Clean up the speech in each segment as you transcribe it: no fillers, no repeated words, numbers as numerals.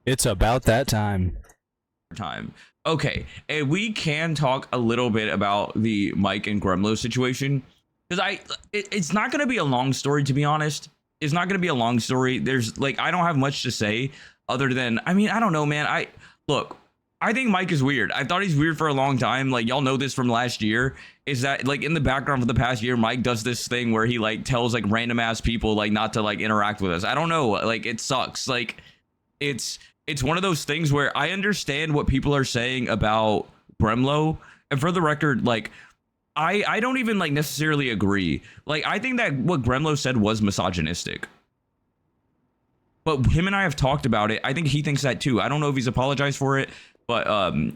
It's about that time. Okay, and we can talk a little bit about the Mike and Gremlo situation, because it's not going to be a long story, to be honest. It's not going to be a long story. There's like, I don't have much to say other than, I mean, I don't know, man. I think Mike is weird. I thought he's weird for a long time. Like, y'all know this from last year, is that like in the background for the past year, Mike does this thing where he like tells like random ass people like not to like interact with us. I don't know, like it sucks. Like it's one of those things where I understand what people are saying about Gremlo, and for the record, like I don't even like necessarily agree. Like, I think that what Gremlo said was misogynistic, but him and I have talked about it. I think he thinks that too. I don't know if he's apologized for it, but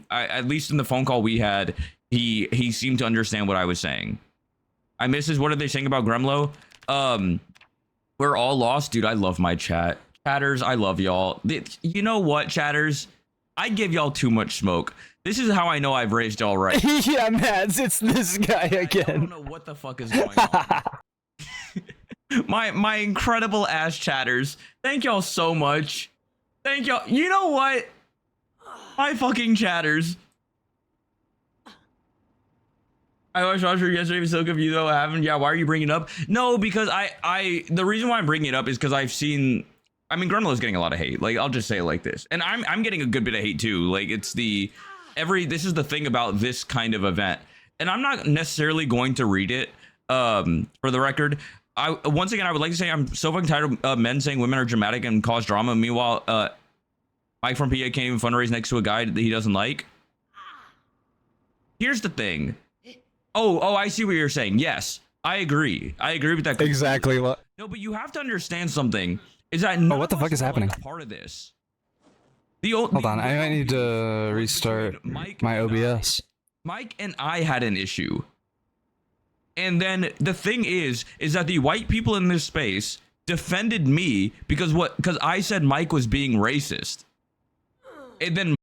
at least in the phone call we had, he seemed to understand what I was saying. I miss his, what are they saying about Gremlo? We're all lost, dude. I love my chatters. I love y'all. You know what, chatters? I give y'all too much smoke. This is how I know I've raised y'all right. Yeah, Mads, it's this guy again. I don't know what the fuck is going on. my incredible ass chatters. Thank y'all so much. Thank y'all. You know what? My fucking chatters. I watched Roger yesterday. Was so confused though. I haven't. Yeah. Why are you bringing it up? No, because the reason why I'm bringing it up is because I've seen. I mean, Gremlo is getting a lot of hate. Like, I'll just say it like this, and I'm getting a good bit of hate too. Like, it's this is the thing about this kind of event, and I'm not necessarily going to read it. For the record, once again I would like to say I'm so fucking tired of men saying women are dramatic and cause drama. Meanwhile, Mike from PA can't even fundraise next to a guy that he doesn't like. Here's the thing. Oh, I see what you're saying. Yes, I agree. I agree with that. Exactly. What? No, but you have to understand something. Is that what the fuck is happening? Part of this. Hold on, I might need to restart my OBS. Mike and I had an issue. And then the thing is that the white people in this space defended me because I said Mike was being racist. And then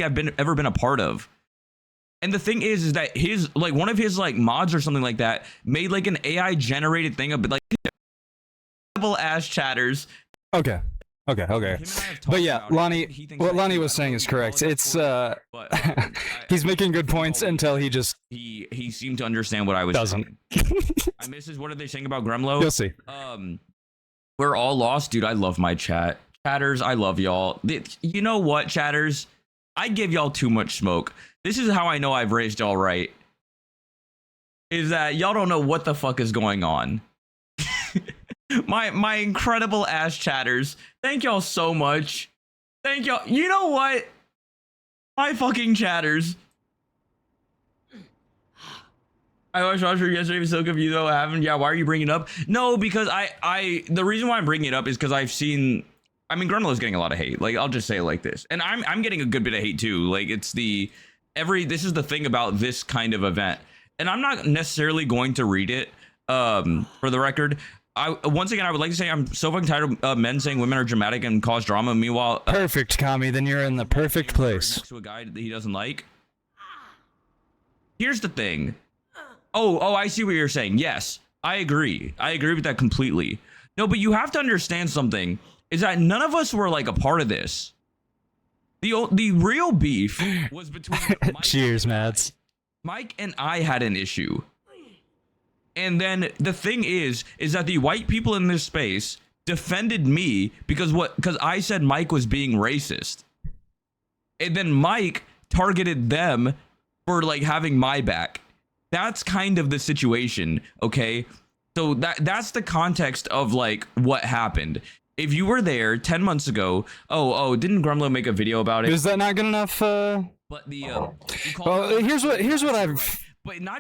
I've ever been a part of. And the thing is that his like one of his like mods or something like that made like an AI generated thing of like ass chatters. Okay. But yeah, Lonnie, what Lonnie was saying is correct. It's he's making good points until he just he seemed to understand what I was doesn't. I miss his, what are they saying about Gremlo? You'll see. We're all lost, dude. I love my chatters. I love y'all. You know what, chatters? I give y'all too much smoke. This is how I know I've raised y'all right. Is that y'all don't know what the fuck is going on. my incredible ass chatters. Thank y'all so much. Thank y'all. You know what? My fucking chatters. I watched Roger yesterday. Was so confused though. I haven't. Yeah. Why are you bringing it up? No, because the reason why I'm bringing it up is because I've seen. I mean, Gremlo is getting a lot of hate. Like, I'll just say it like this, and I'm getting a good bit of hate too. Like, it's this is the thing about this kind of event, and I'm not necessarily going to read it. For the record, once again I would like to say I'm so fucking tired of men saying women are dramatic and cause drama. Meanwhile, perfect, Kami. Then you're in the perfect place. Next to a guy that he doesn't like. Here's the thing. Oh, I see what you're saying. Yes, I agree. I agree with that completely. No, but you have to understand something. Is that none of us were like a part of this. The real beef was between Mike cheers, Mads. Mike and I had an issue. And then the thing is that the white people in this space defended me because I said Mike was being racist. And then Mike targeted them for like having my back. That's kind of the situation, okay? So that's the context of like what happened. If you were there 10 months ago, didn't Gremlo make a video about it? Is that not good enough? But well, here's what I've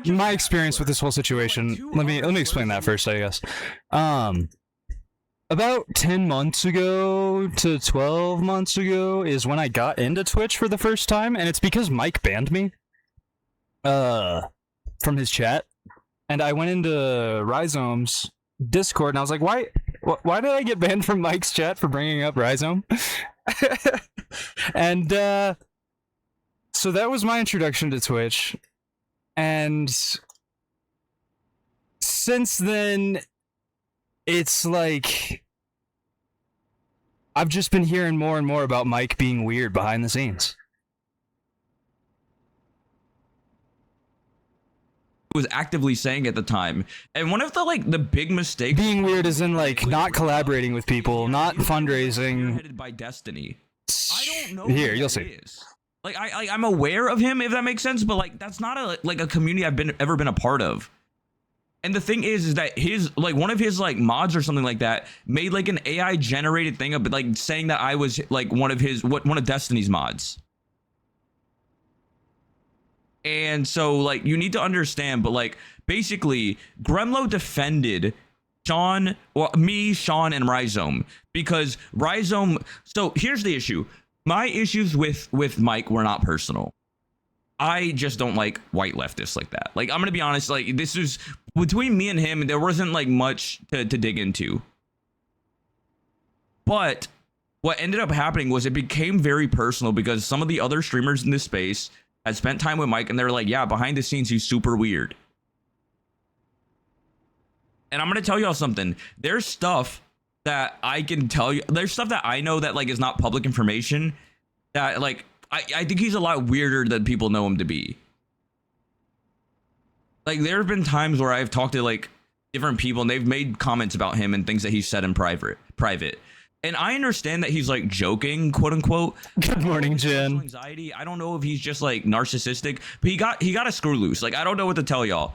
my experience with this whole situation. Let me explain that first, I guess. about 10 months ago to 12 months ago is when I got into Twitch for the first time, and it's because Mike banned me from his chat, and I went into Rhizome's Discord, and I was like, why did I get banned from Mike's chat for bringing up Rhizome? And so that was my introduction to Twitch, and since then, it's like I've just been hearing more and more about Mike being weird behind the scenes. Was actively saying at the time, and one of the big mistakes being weird is in like not collaborating with people, not fundraising. Headed by Destiny. I don't know. Here, you'll see. Like I'm aware of him, if that makes sense, but like that's not a community I've ever been a part of. And the thing is that his one of his mods or something like that made like an AI generated thing of like saying that I was like one of Destiny's mods. And so like you need to understand, but like basically Gremlo defended Sean, or me, Sean, and Rhizome, because Rhizome. So here's the issue. My issues with Mike were not personal. I just don't like white leftists like that. Like, I'm gonna be honest, like this is between me and him, there wasn't like much to dig into. But what ended up happening was it became very personal because some of the other streamers in this space had spent time with Mike and they were like, yeah, behind the scenes, he's super weird. And I'm gonna tell y'all something. There's stuff that I can tell you. There's stuff that I know that like is not public information that like I think he's a lot weirder than people know him to be. Like there have been times where I've talked to like different people and they've made comments about him and things that he said in private. And I understand that he's like joking, quote unquote. Good morning, Jen. Anxiety. I don't know if he's just like narcissistic, but he got a screw loose. Like I don't know what to tell y'all.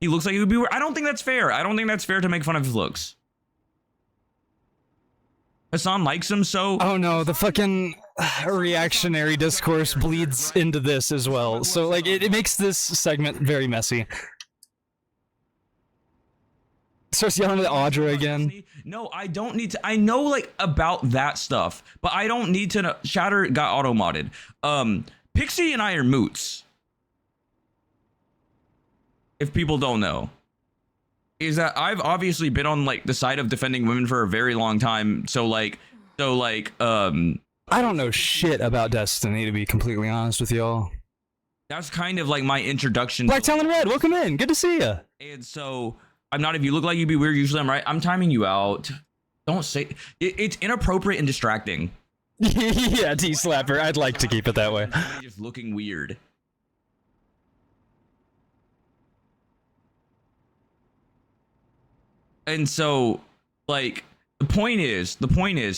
He looks like he would be. I don't think that's fair. I don't think that's fair to make fun of his looks. Hassan likes him, so. Oh no, the fucking reactionary discourse bleeds into this as well. So like it makes this segment very messy. Starts yelling at Audra again. No, I don't need to. I know like about that stuff, but I don't need to know. Shatter got auto modded. Pixie and I are moots. If people don't know, is that I've obviously been on like the side of defending women for a very long time. So like I don't know shit about Destiny, to be completely honest with y'all. That's kind of like my introduction. Black Talon Red, welcome in. Good to see you. And so I'm not. If you look like you'd be weird, usually I'm right. I'm timing you out. Don't say it's inappropriate and distracting. Yeah, T-Slapper. I'd like to keep it that way. Just looking weird. And so, like, the point is,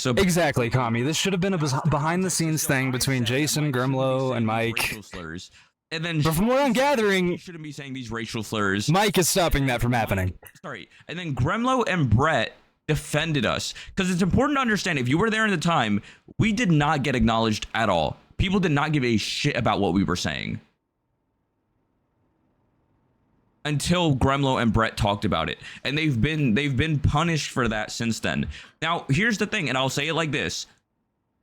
so exactly, Kami. This should have been a behind-the-scenes thing between Jason, Gremlo, and Mike. And then, but from what I'm gathering, you shouldn't be saying these racial slurs. Mike is stopping that from happening. Sorry. And then Gremlo and Brett defended us, because it's important to understand. If you were there in the time, we did not get acknowledged at all. People did not give a shit about what we were saying until Gremlo and Brett talked about it, and they've been punished for that since then. Now, here's the thing, and I'll say it like this: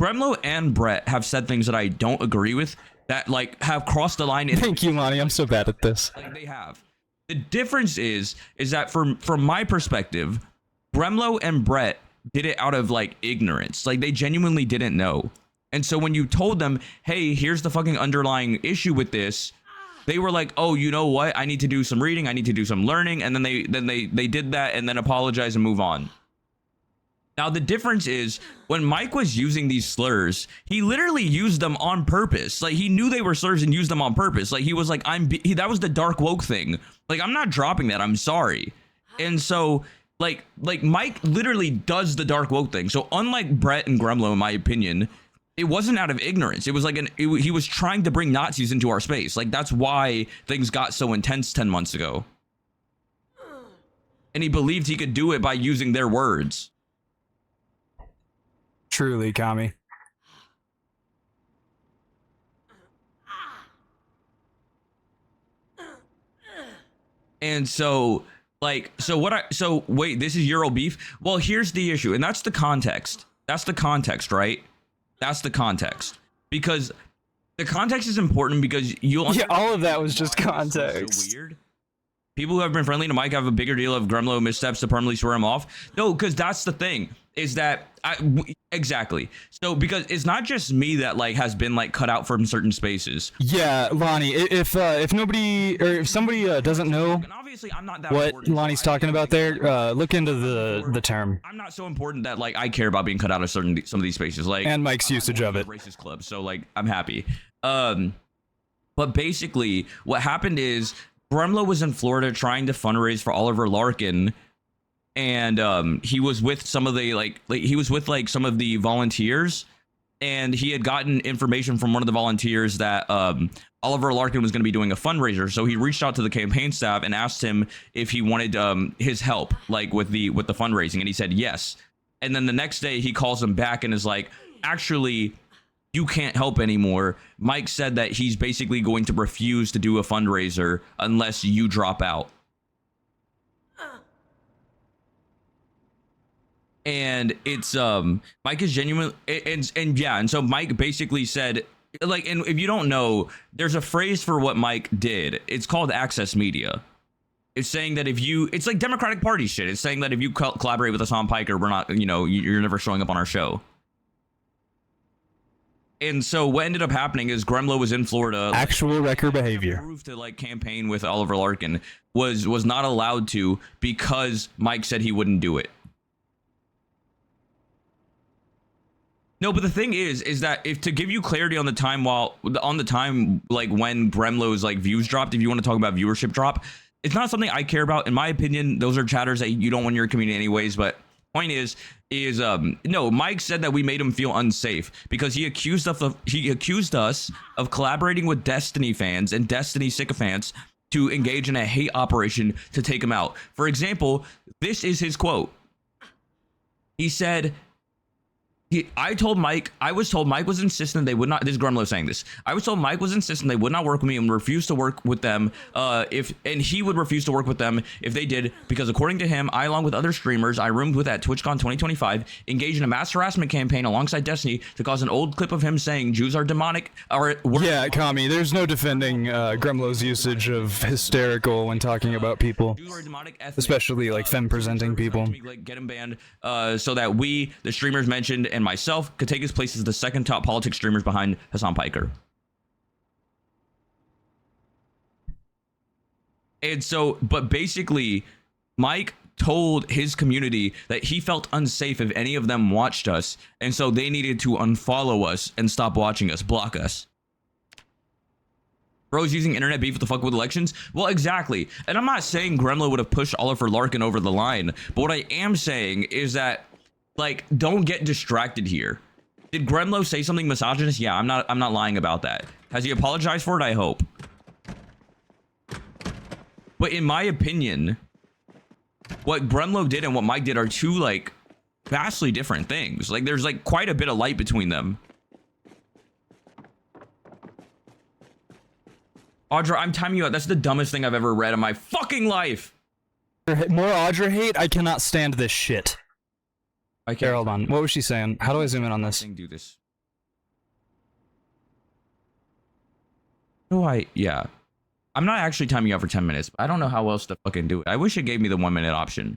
Gremlo and Brett have said things that I don't agree with, that like have crossed the line. Thank you, Lonnie. I'm so bad at this. Like they have. The difference is that from my perspective, Gremlo and Brett did it out of like ignorance. Like they genuinely didn't know. And so when you told them, hey, here's the fucking underlying issue with this, they were like, oh, you know what? I need to do some reading. I need to do some learning. And then they did that and then apologize and move on. Now, the difference is when Mike was using these slurs, he literally used them on purpose. Like he knew they were slurs and used them on purpose. Like he was like, that was the dark woke thing. Like, I'm not dropping that. I'm sorry. And so like Mike literally does the dark woke thing. So unlike Brett and Gremlo, in my opinion, it wasn't out of ignorance. It was like he was trying to bring Nazis into our space. Like that's why things got so intense 10 months ago. And he believed he could do it by using their words. Truly, Kami. And so Like, so wait, this is Euro beef? Well, here's the issue, and that's the context. That's the context, right? That's the context. Because the context is important because you'll... Yeah, all of that was just context. So weird. People who have been friendly to Mike have a bigger deal of Gremlo missteps to permanently swear him off. No, because that's the thing, is that exactly. So because it's not just me that like has been like cut out from certain spaces. Yeah, Lonnie, if nobody or if somebody doesn't know and obviously I'm not that what important, Lonnie's talking about there, look into the term. I'm not so important that like I care about being cut out of some of these spaces, like, and Mike's usage of it. Racist club, so like I'm happy. But basically what happened is Gremlo was in Florida trying to fundraise for Oliver Larkin, and he was with some of the he was with like some of the volunteers, and he had gotten information from one of the volunteers that Oliver Larkin was going to be doing a fundraiser. So he reached out to the campaign staff and asked him if he wanted his help, like with the fundraising, and he said yes. And then the next day he calls him back and is like, actually, you can't help anymore. Mike said that he's basically going to refuse to do a fundraiser unless you drop out. And it's Mike is genuine, and yeah, and so Mike basically said, like, and if you don't know, there's a phrase for what Mike did. It's called access media. It's saying that if you, it's like Democratic Party shit. It's saying that if you collaborate with Hassan Piker, we're not, you know, you're never showing up on our show. And so what ended up happening is Gremlo was in Florida. Actual record behavior. Approved to like campaign with Oliver Larkin, was not allowed to because Mike said he wouldn't do it. No, but the thing is that if to give you clarity on the time like when Gremlo's like views dropped, if you want to talk about viewership drop, it's not something I care about. In my opinion, those are chatters that you don't want in your community anyways. But point is no, Mike said that we made him feel unsafe because he accused us of collaborating with Destiny fans and Destiny sycophants to engage in a hate operation to take him out. For example, this is his quote. He said, I was told Mike was insistent they would not, this is Gremlo saying this. I was told Mike was insistent they would not work with me and refused to work with them and he would refuse to work with them if they did, because according to him, I, along with other streamers I roomed with at TwitchCon 2025, engaged in a mass harassment campaign alongside Destiny to cause an old clip of him saying Jews are demonic. Yeah, Kami, there's no defending Gremlo's usage of hysterical when talking about people, especially like femme-presenting people. Like, get him banned so that we, the streamers mentioned, and myself could take his place as the second top politics streamers behind Hassan Piker. And so, but basically, Mike told his community that he felt unsafe if any of them watched us, and so they needed to unfollow us and stop watching us, block us. Bro's using internet beef to fuck with elections? Well, exactly. And I'm not saying Gremlo would have pushed Oliver Larkin over the line, but what I am saying is that, like, don't get distracted here. Did Gremlo say something misogynist? Yeah, I'm not lying about that. Has he apologized for it? I hope. But in my opinion, what Gremlo did and what Mike did are two, like, vastly different things. Like, there's, like, quite a bit of light between them. Audra, I'm timing you out. That's the dumbest thing I've ever read in my fucking life. More Audra hate? I cannot stand this shit. Okay, hold on. What was she saying? How do I zoom in on this? Do this. Yeah. I'm not actually timing out for 10 minutes. I don't know how else to fucking do it. I wish it gave me the 1 minute option.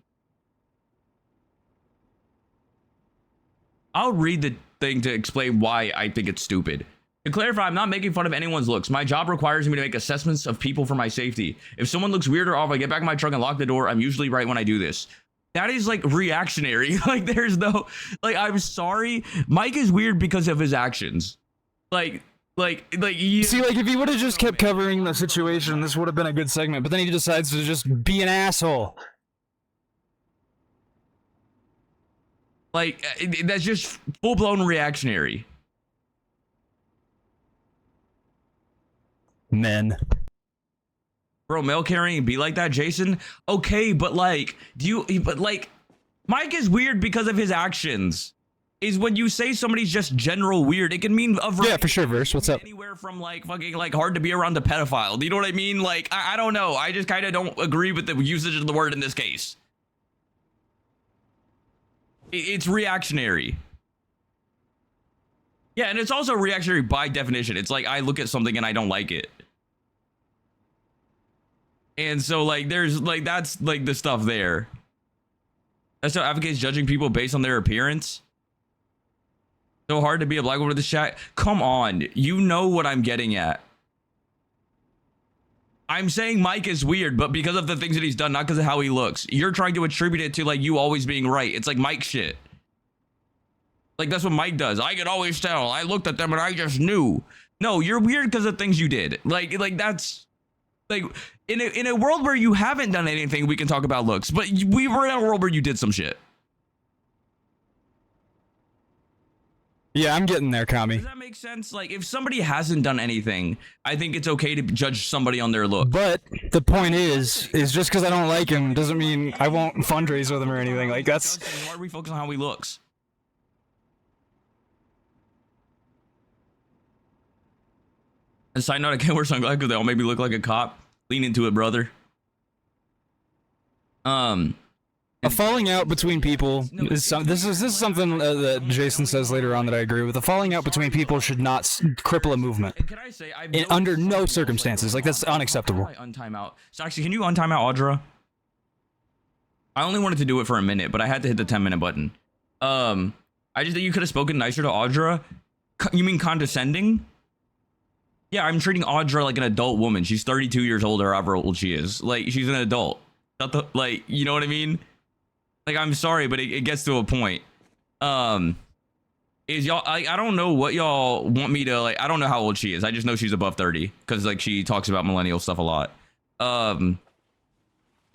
I'll read the thing to explain why I think it's stupid. To clarify, I'm not making fun of anyone's looks. My job requires me to make assessments of people for my safety. If someone looks weird or off, I get back in my truck and lock the door. I'm usually right when I do this. That is like reactionary. Like, there's no, like, I'm sorry. Mike is weird because of his actions. Like you see, like, if he would have just kept covering the situation, this would have been a good segment, but then he decides to just be an asshole. Like, that's just full-blown reactionary. Men. Bro, mail carrying be like that, Jason? Okay, but like, but like, Mike is weird because of his actions. is when you say somebody's just general weird, it can mean a variety. Yeah, for sure, Verse. What's up? Anywhere from like fucking like hard to be around the pedophile. Do you know what I mean? Like, I don't know. I just kind of don't agree with the usage of the word in this case. It's reactionary. Yeah, and it's also reactionary by definition. It's like I look at something and I don't like it. And so like there's like that's like the stuff there. That's how advocates judging people based on their appearance. So hard to be a black woman with this chat. Come on, you know what I'm getting at. I'm saying Mike is weird, but because of the things that he's done, not because of how he looks. You're trying to attribute it to like you always being right. It's like Mike shit. Like that's what Mike does. I could always tell. I looked at them and I just knew. No, you're weird because of things you did. Like that's like in a world where you haven't done anything, we can talk about looks. But we were in a world where you did some shit. Yeah, I'm getting there, Kami. Does that make sense? Like, if somebody hasn't done anything, I think it's okay to judge somebody on their look. But the point is just because I don't like him doesn't mean I won't fundraise with him or anything. Like, that's... Why are we focusing on how he looks? And side note, I can't wear sunglasses because they all make me look like a cop. Lean into it, brother. A falling out between people is this is something that Jason says later on that I agree with. A falling out between people should not cripple a movement. Can I say, Under no circumstances. Like, that's unacceptable. Untime out. So actually, can you untime out Audra? I only wanted to do it for a minute, but I had to hit the 10-minute button. I just think you could have spoken nicer to Audra. You mean condescending? Yeah, I'm treating Audra like an adult woman. She's 32 years old or however old she is. Like, she's an adult. Not the, like, you know what I mean? Like, I'm sorry, but it gets to a point. Is y'all, I don't know what y'all want me to, like, I don't know how old she is. I just know she's above 30 because, like, she talks about millennial stuff a lot. Like,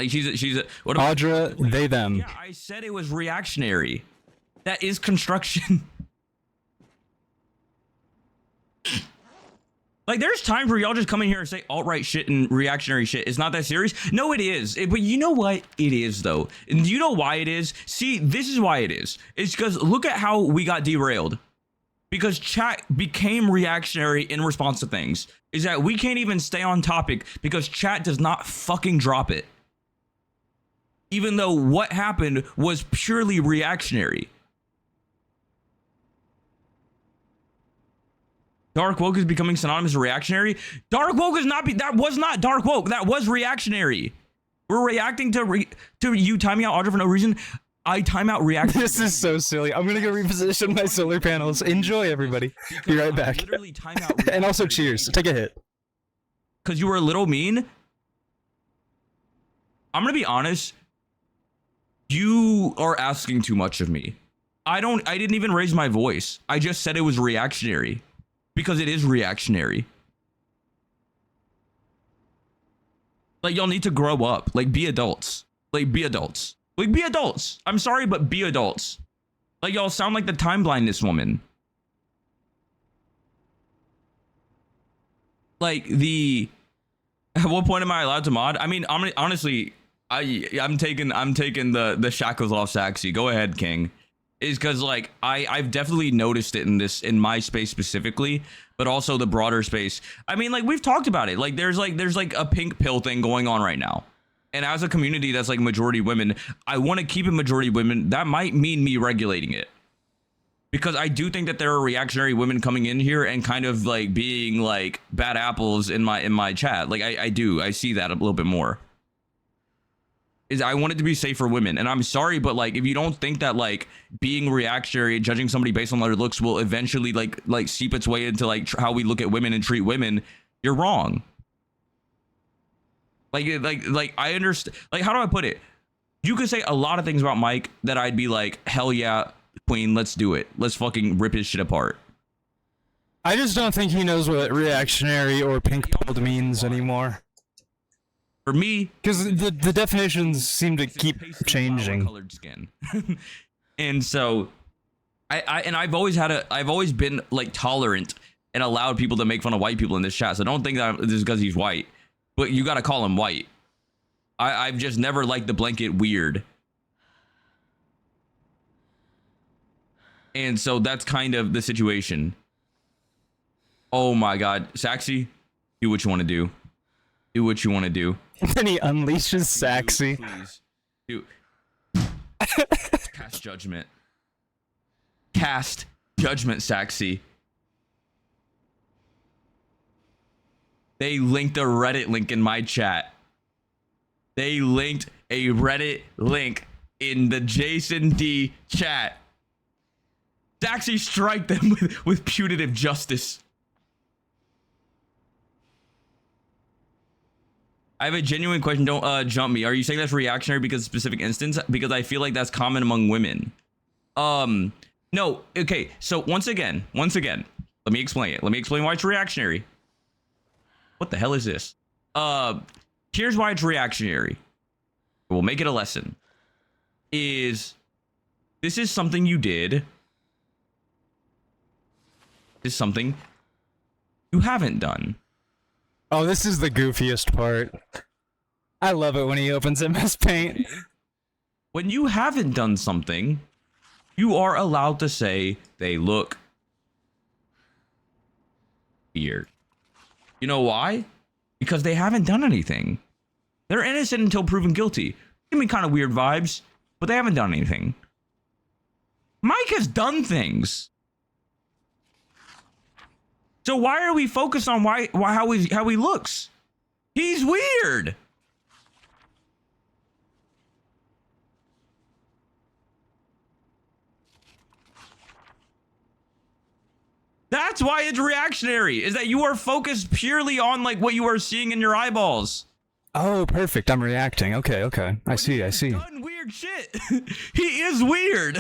she's what about Audra, they, them. Yeah, I said it was reactionary. That is construction. Like, there's times where y'all just come in here and say alt-right shit and reactionary shit. It's not that serious. No, it is. But you know what? It is, though. And you know why it is? See, this is why it is. It's because look at how we got derailed. Because chat became reactionary in response to things. Is that we can't even stay on topic because chat does not fucking drop it. Even though what happened was purely reactionary. Dark woke is becoming synonymous with reactionary. Dark woke is not. That was not dark woke. That was reactionary. We're reacting to you timing out Audra for no reason. I time out reaction. This is so silly. I'm gonna go reposition my solar panels. Enjoy, everybody. Be right back. Literally time out. And also, cheers. Take a hit. Because you were a little mean. I'm gonna be honest. You are asking too much of me. I didn't even raise my voice. I just said it was reactionary. Because it is reactionary. Like, y'all need to grow up. Like, be adults. Like, be adults. Like, be adults. I'm sorry, but be adults. Like, y'all sound like the time blindness woman. Like, at what point am I allowed to mod? I mean, honestly, I'm taking the shackles off Saxy. Go ahead, King. Is because like I've definitely noticed it in my space specifically, but also the broader space. I mean, like, we've talked about it. Like, there's like a pink pill thing going on right now, and as a community that's like majority women, I want to keep it majority women. That might mean me regulating it, because I do think that there are reactionary women coming in here and kind of like being like bad apples in my chat. Like, I see that a little bit more. I want it to be safe for women, and I'm sorry, but like, if you don't think that like being reactionary and judging somebody based on their looks will eventually like seep its way into like how we look at women and treat women, you're wrong. Like I understand. Like, how do I put it? You could say a lot of things about Mike that I'd be like, hell yeah, Queen, let's do it. Let's fucking rip his shit apart. I just don't think he knows what reactionary or pink pilled means anymore. For me, because the definitions seem to keep changing. Colored skin, and so I've always been like tolerant and allowed people to make fun of white people in this chat. So don't think that this is because he's white, but you got to call him white. I've just never liked the blanket weird. And so that's kind of the situation. Oh my God, Saxy, do what you want to do. Do what you want to do. And then he unleashes Saxy. Please. Do. Cast judgment. Cast judgment, Saxy. They linked a Reddit link in my chat. They linked a Reddit link in the Jason D chat. Saxy, strike them with punitive justice. I have a genuine question. Don't jump me. Are you saying that's reactionary because of a specific instance? Because I feel like that's common among women. No. Okay. So once again, let me explain it. Let me explain why it's reactionary. What the hell is this? Here's why it's reactionary. We'll make it a lesson. This is something you did. This is something you haven't done. Oh, this is the goofiest part. I love it when he opens MS Paint. When you haven't done something, you are allowed to say they look weird. You know why? Because they haven't done anything. They're innocent until proven guilty. Give me kind of weird vibes, but they haven't done anything. Mike has done things. So why are we focused on how he looks? He's weird. That's why it's reactionary, is that you are focused purely on like what you are seeing in your eyeballs. Oh, perfect. I'm reacting. Okay. I see. Done weird shit. He is weird.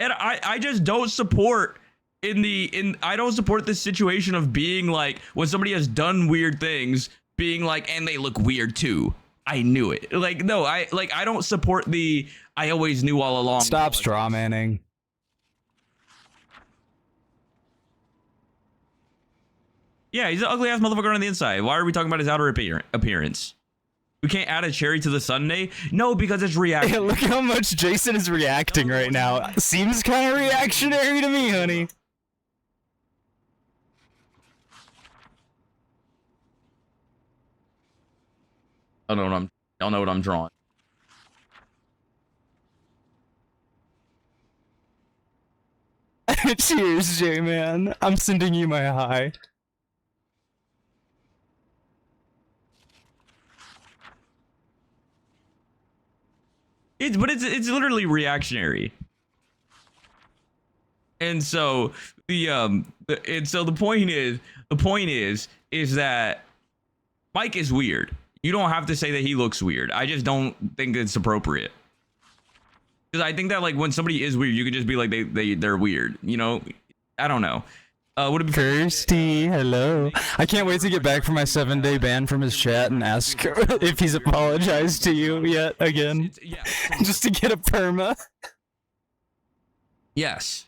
And I just don't support I don't support this situation of being like, when somebody has done weird things, being like, and they look weird too. I knew it. Like, no, I don't support I always knew all along. Stop straw manning. Yeah, he's an ugly ass motherfucker on the inside. Why are we talking about his outer appearance? We can't add a cherry to the sundae? No, because it's reactionary. Yeah, look how much Jason is reacting right now. Seems kind of reactionary to me, honey. I don't know what I'm drawing. Cheers, J-Man. I'm sending you my high. It's literally reactionary. And so the point is that Mike is weird. You don't have to say that he looks weird. I just don't think it's appropriate. Because I think that like when somebody is weird, you can just be like they're weird. You know, I don't know. Would it be Kirsty, hello. I can't wait to get back from my 7-day ban from his chat and ask if he's apologized to you yet again. Yeah. Just to get a perma. Yes.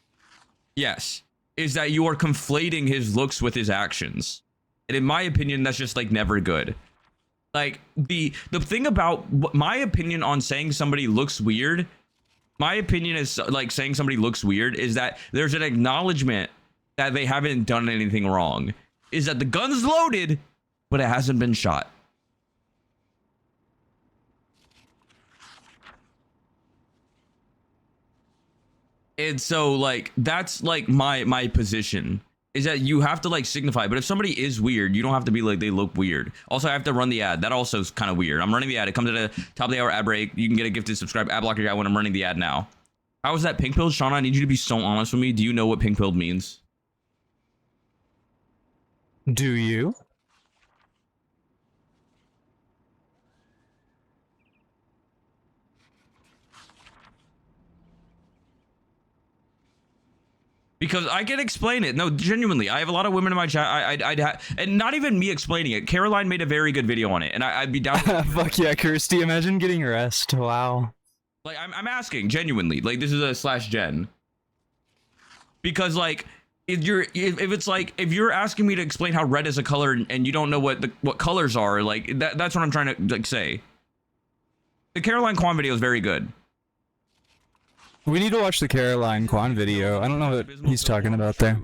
Is that you are conflating his looks with his actions. And in my opinion, that's just like never good. Like the thing about my opinion on saying somebody looks weird, my opinion is like saying somebody looks weird is that there's an acknowledgement that they haven't done anything wrong. Is that the gun's loaded, but it hasn't been shot. And so like that's like my position is that you have to like signify, but if somebody is weird, you don't have to be like they look weird. Also, I have to run the ad. That also is kind of weird. I'm running the ad. It comes at the top of the hour ad break. You can get a gifted subscribe ad blocker guy when I'm running the ad now. How is that pink pilled? Shauna, I need you to be so honest with me. Do you know what pink pilled means? Do you? Because I can explain it. No, genuinely, I have a lot of women in my chat. And not even me explaining it. Caroline made a very good video on it, and I'd be down. Fuck yeah, Kirsty! Imagine getting rest. Wow. Like I'm asking genuinely. Like this is a /gen. Because like if you're asking me to explain how red is a color and you don't know what colors are, like that's what I'm trying to like say. The Caroline Kwan video is very good. We need to watch the Caroline Kwan video. I don't know what he's talking about there.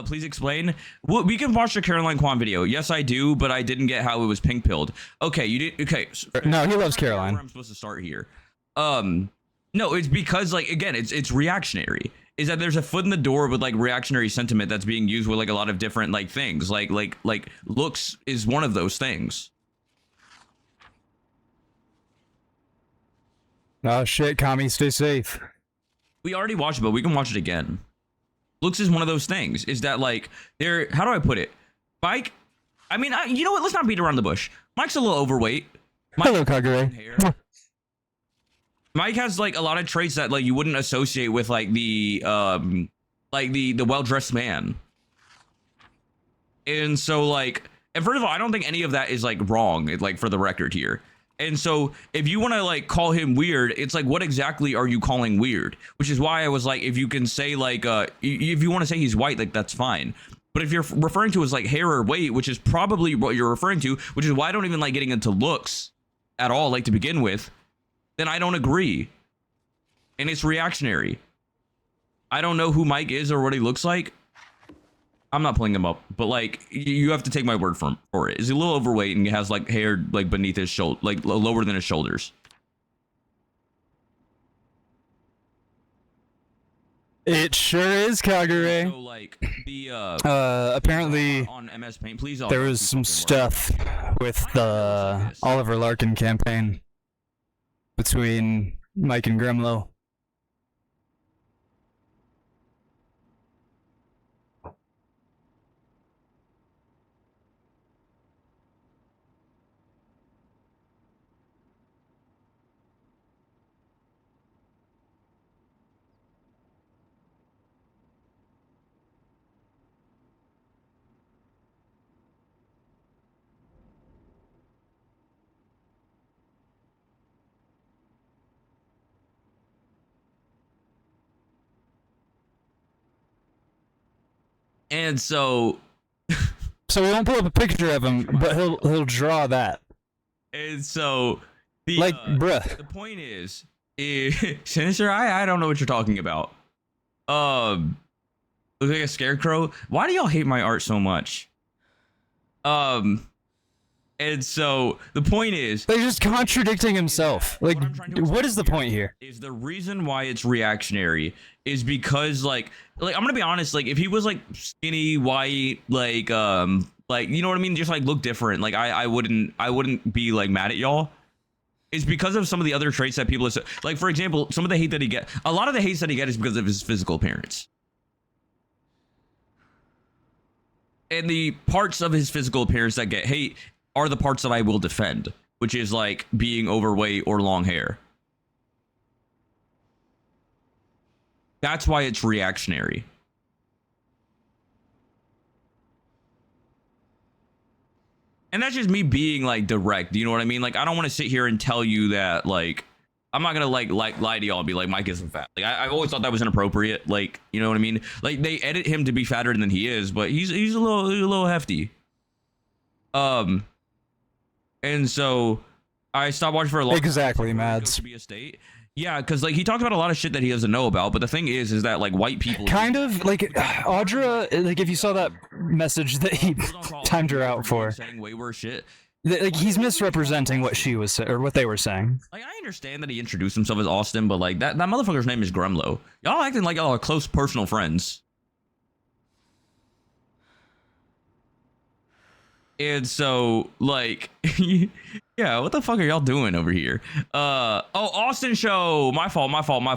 Please explain. We can watch the Caroline Kwan video. Yes, I do, but I didn't get how it was pink pilled. Okay, you did. Okay. No, he loves Caroline. Where I'm supposed to start here. No, it's because like again, it's reactionary. Is that there's a foot in the door with like reactionary sentiment that's being used with like a lot of different like things. Like looks is one of those things. Oh shit, Kami, stay safe. We already watched it, but we can watch it again. Looks is one of those things. Is that like there? How do I put it? Mike, I mean, you know what? Let's not beat around the bush. Mike's a little overweight. Hello, Kagure. Mike has like a lot of traits that like you wouldn't associate with like the well-dressed man. And so like, and first of all, I don't think any of that is like wrong, like for the record here. And so if you want to like call him weird, it's like, what exactly are you calling weird? Which is why I was like, if you can say like, if you want to say he's white, like that's fine. But if you're referring to his like hair or weight, which is probably what you're referring to, which is why I don't even like getting into looks at all, like to begin with, then I don't agree. And it's reactionary. I don't know who Mike is or what he looks like. I'm not pulling him up, but like you have to take my word for it. Is he a little overweight and he has like hair like beneath his shoulder, like lower than his shoulders? It sure is, Kagure. So like the apparently on MS Paint, please. There was some stuff with the Oliver Larkin campaign between Mike and Grimlow. And so So we won't pull up a picture of him, but he'll draw that. And so the like bruh. The point is Sinister, I don't know what you're talking about. Looks like a scarecrow. Why do y'all hate my art so much? And so the point is they're just contradicting himself. Like what is the point here? Is the reason why it's reactionary is because like I'm gonna be honest, like if he was like skinny, white, like you know what I mean, just like look different, like I wouldn't be like mad at y'all. It's because of some of the other traits that people like, for example, some of the hate that he get, a lot of the hate that he get is because of his physical appearance. And the parts of his physical appearance that get hate are the parts that I will defend, which is like being overweight or long hair. That's why it's reactionary. And that's just me being like direct, you know what I mean? Like I don't want to sit here and tell you that like I'm not gonna like lie to y'all and be like Mike isn't fat. Like I've always thought that was inappropriate. Like, you know what I mean? Like they edit him to be fatter than he is, but he's a little hefty. And so I stopped watching for a long time. Exactly, Mads. Yeah, because like he talked about a lot of shit that he doesn't know about, but the thing is that like white people kind of like Audra, like if you saw that message that he timed her out for, saying way worse shit. Like he's misrepresenting what she was or what they were saying. Like I understand that he introduced himself as Austin, but like that motherfucker's name is Gremlow. Y'all acting like y'all are close personal friends. And so like yeah, what the fuck are y'all doing over here? Oh, Austin show. My fault. No. They're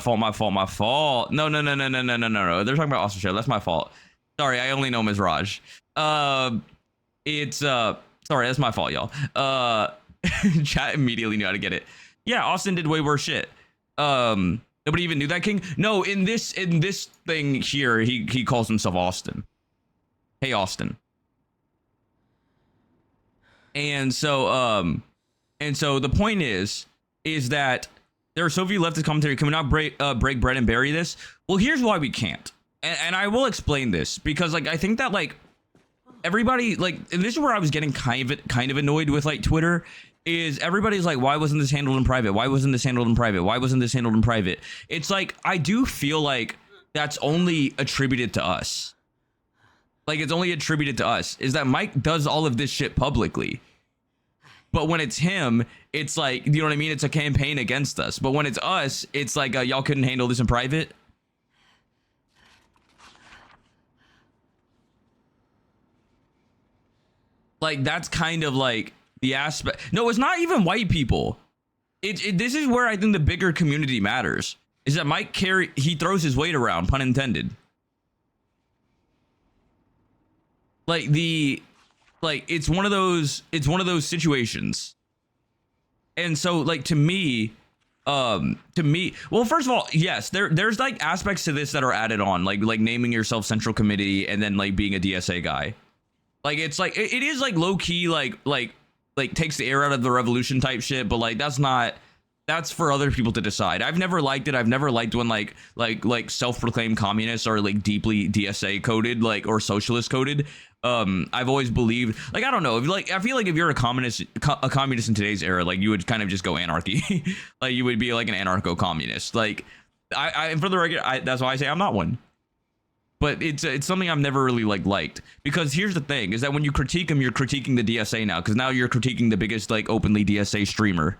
talking about Austin show. That's my fault. Sorry, I only know him as Raj. Sorry, that's my fault, y'all. Chat immediately knew how to get it. Yeah, Austin did way worse shit. Nobody even knew that, King. No, in this thing here, he calls himself Austin. Hey, Austin. And so the point is that there are so few leftist commentary. Can we not break bread and bury this? Well, here's why we can't, and I will explain this because like I think that like everybody like, and this is where I was getting kind of annoyed with like Twitter, is everybody's like, why wasn't this handled in private? Why wasn't this handled in private? Why wasn't this handled in private? It's like, I do feel like that's only attributed to us. Like, it's only attributed to us, is that Mike does all of this shit publicly. But when it's him, it's like, you know what I mean? It's a campaign against us. But when it's us, it's like, y'all couldn't handle this in private. Like, that's kind of like the aspect. No, it's not even white people. This is where I think the bigger community matters. Is that Mike he throws his weight around, pun intended. Like it's one of those situations. And so like to me, well, first of all, yes, there's like aspects to this that are added on, like naming yourself Central Committee and then like being a DSA guy. Like, it's like, it is like low key, like takes the air out of the revolution type shit, but like that's for other people to decide. I've never liked it. I've never liked when like self-proclaimed communists are like deeply DSA coded, like, or socialist coded. I've always believed, like, I don't know, I feel like if you're a communist in today's era, like, you would kind of just go anarchy. Like, you would be like an anarcho-communist. Like, I for the record, that's why I say I'm not one. But it's something I've never really liked, because here's the thing, is that when you critique him, you're critiquing the DSA now, because now you're critiquing the biggest like openly DSA streamer.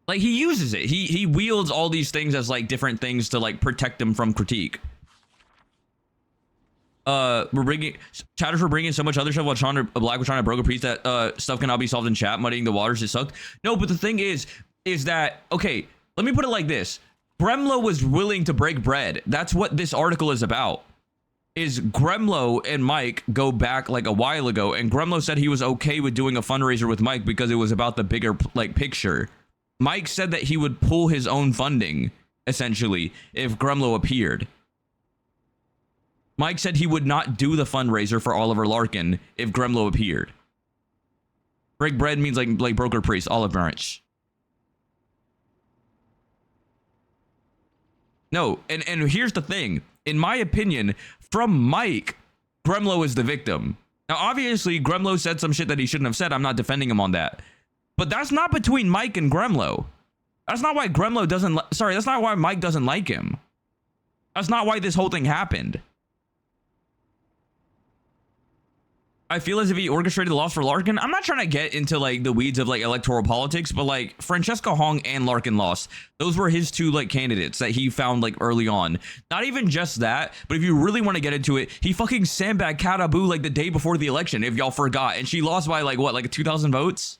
Like, he uses it. He wields all these things as like different things to like protect him from critique. Chatters were bringing so much other stuff while Black was trying to broker preach that stuff cannot be solved in chat, muddying the waters. It sucked. No, but the thing is that, okay, let me put it like this. Gremlo was willing to break bread. That's what this article is about. Is Gremlo and Mike go back like a while ago, and Gremlo said he was okay with doing a fundraiser with Mike because it was about the bigger like picture. Mike said that he would pull his own funding, essentially, if Gremlo appeared. Mike said he would not do the fundraiser for Oliver Larkin if Gremlo appeared. Break bread means like broker priest, olive branch. No, and here's the thing. In my opinion, from Mike, Gremlo is the victim. Now, obviously, Gremlo said some shit that he shouldn't have said. I'm not defending him on that. But that's not between Mike and Gremlo. That's not why Gremlo doesn't... Sorry, that's not why Mike doesn't like him. That's not why this whole thing happened. I feel as if he orchestrated the loss for Larkin. I'm not trying to get into like the weeds of like electoral politics, but like Francesca Hong and Larkin lost. Those were his two like candidates that he found like early on. Not even just that, but if you really want to get into it, he fucking sandbagged Katabu like the day before the election, if y'all forgot. And she lost by like what, like 2,000 votes?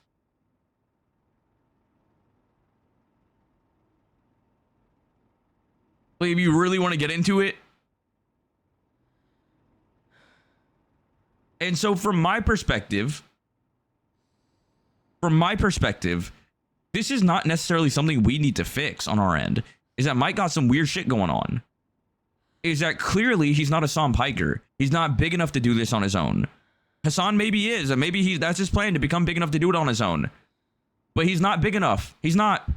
Like, if you really want to get into it. And so from my perspective, this is not necessarily something we need to fix on our end. Is that Mike got some weird shit going on. Is that clearly he's not Hassan Piker. He's not big enough to do this on his own. Hassan maybe is, and maybe that's his plan, to become big enough to do it on his own. But he's not big enough. He's not.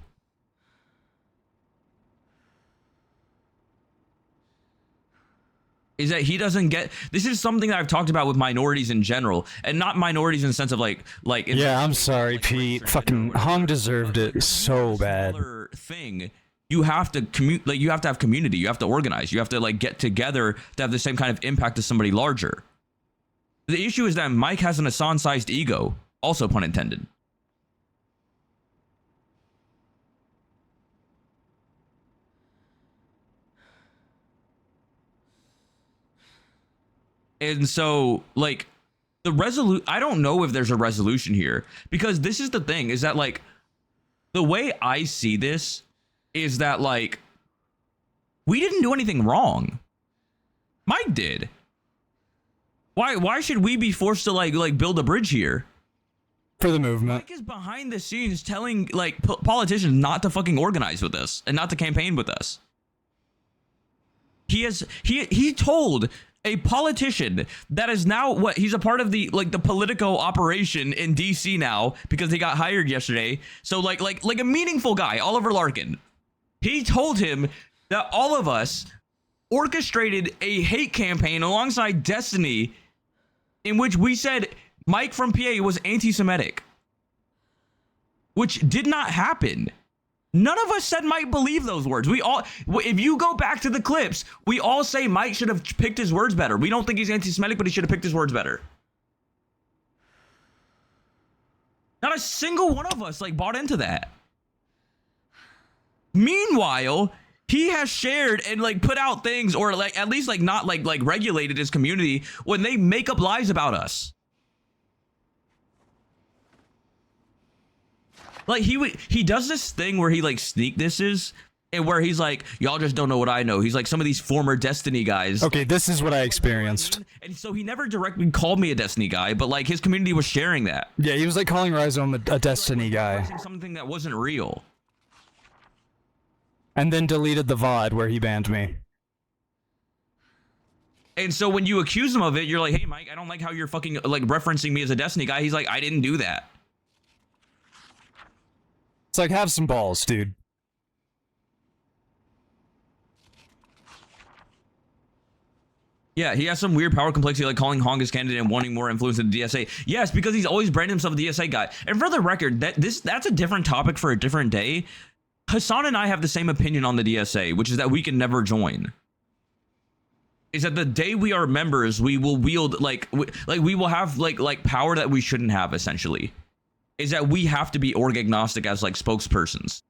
Is that he doesn't get... This is something that I've talked about with minorities in general, and not minorities in the sense of like yeah, I'm sorry, like, Pete. Fucking Hong deserved it so bad. Thing, you have to you have to have community. You have to organize. You have to like get together to have the same kind of impact as somebody larger. The issue is that Mike has an Hassan-sized ego, also pun intended. And so, like, I don't know if there's a resolution here, because this is the thing, is that, like, the way I see this is that, like, we didn't do anything wrong. Mike did. Why should we be forced to, like build a bridge here? For the movement. Mike is behind the scenes telling, like, politicians not to fucking organize with us and not to campaign with us. He told a politician that is now he's a part of the the Politico operation in DC now, because he got hired yesterday. So like a meaningful guy, Oliver Larkin. He told him that all of us orchestrated a hate campaign alongside Destiny in which we said Mike from PA was anti-Semitic. which did not happen. None of us said Mike believed those words. We all, if you go back to the clips, we all say Mike should have picked his words better. We don't think he's anti-Semitic, but he should have picked his words better. Not a single one of us like bought into that. Meanwhile, he has shared and like put out things, or like at least like not like regulated his community when they make up lies about us. Like he does this thing where he like sneak disses, and where he's like, y'all just don't know what I know. He's like some of these former Destiny guys. Okay, this is what I experienced. And so he never directly called me a Destiny guy, but like his community was sharing that. Yeah, he was like calling Rhizome a Destiny guy. Something that wasn't real. And then deleted the VOD where he banned me. And so when you accuse him of it, you're like, hey Mike, I don't like how you're fucking like referencing me as a Destiny guy. He's like, I didn't do that. It's like, have some balls, dude. Yeah, he has some weird power complexity, like calling Hong his candidate and wanting more influence in the DSA. Yes, because he's always branded himself a DSA guy. And for the record, that's a different topic for a different day. Hassan and I have the same opinion on the DSA, which is that we can never join. Is that the day we are members, we will wield we will have like power that we shouldn't have, essentially. Is that we have to be org agnostic as like spokespersons.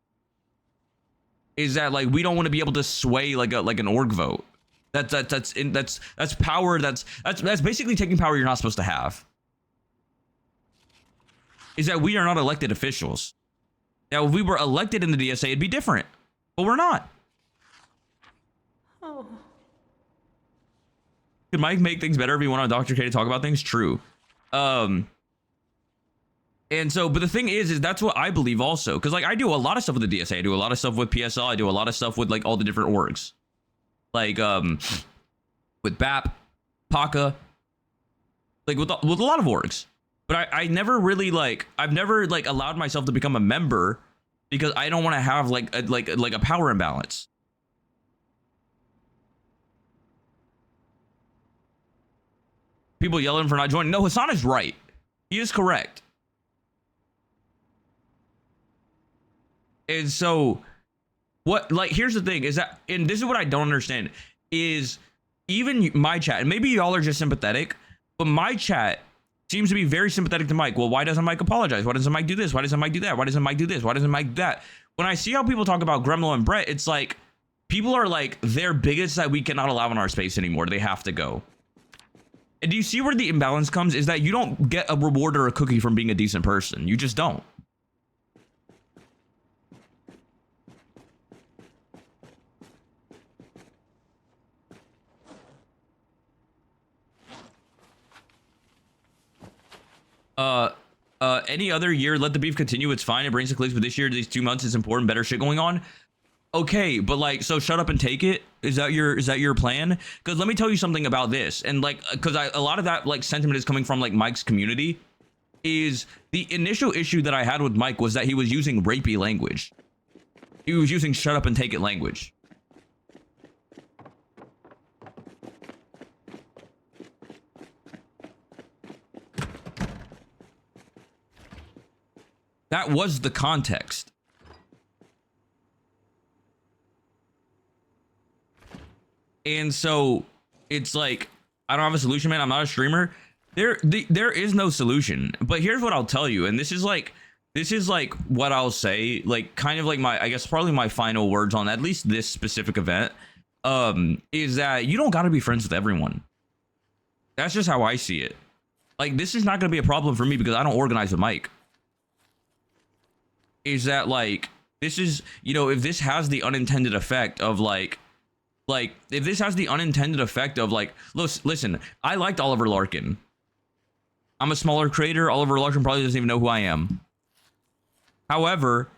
Is that like we don't want to be able to sway like an org vote. That's power. That's basically taking power you're not supposed to have. Is that we are not elected officials. Now, if we were elected in the DSA, it'd be different, but we're not. Oh. Could Mike make things better if he wanted Dr. K to talk about things? True. And so, but the thing is that's what I believe also. Because, like, I do a lot of stuff with the DSA. I do a lot of stuff with PSL. I do a lot of stuff with, like, all the different orgs. Like, with BAP, PACA. Like, with a lot of orgs. But I never really, like, I've never, like, allowed myself to become a member because I don't want to have, like a power imbalance. People yelling for not joining. No, Hassan is right. He is correct. And so, here's the thing, is that, and this is what I don't understand, is even my chat, and maybe y'all are just sympathetic, but my chat seems to be very sympathetic to Mike. Well, why doesn't Mike apologize? Why doesn't Mike do this? Why doesn't Mike do that? Why doesn't Mike do this? Why doesn't Mike do that? When I see how people talk about Gremlo and Brett, it's like, people are like, they're bigots that we cannot allow in our space anymore. They have to go. And do you see where the imbalance comes? Is that you don't get a reward or a cookie from being a decent person. You just don't. Any other year, let the beef continue. It's fine. It brings the clicks, but this year, these 2 months, it's important. Better shit going on. Okay, but like, so shut up and take it. Is that your plan? Because let me tell you something about this. And like, because a lot of that like sentiment is coming from like Mike's community. Is the initial issue that I had with Mike was that he was using rapey language. He was using shut up and take it language. That was the context. And so it's like, I don't have a solution, man. I'm not a streamer. There is no solution. But here's what I'll tell you. And this is like what I'll say, like kind of like I guess probably my final words on at least this specific event, is that you don't got to be friends with everyone. That's just how I see it. Like, this is not going to be a problem for me because I don't organize with Mike. Is that like, this is, you know, if this has the unintended effect of like if this has the unintended effect of like, listen, I liked Oliver Larkin. I'm a smaller creator. Oliver Larkin probably doesn't even know who I am. However,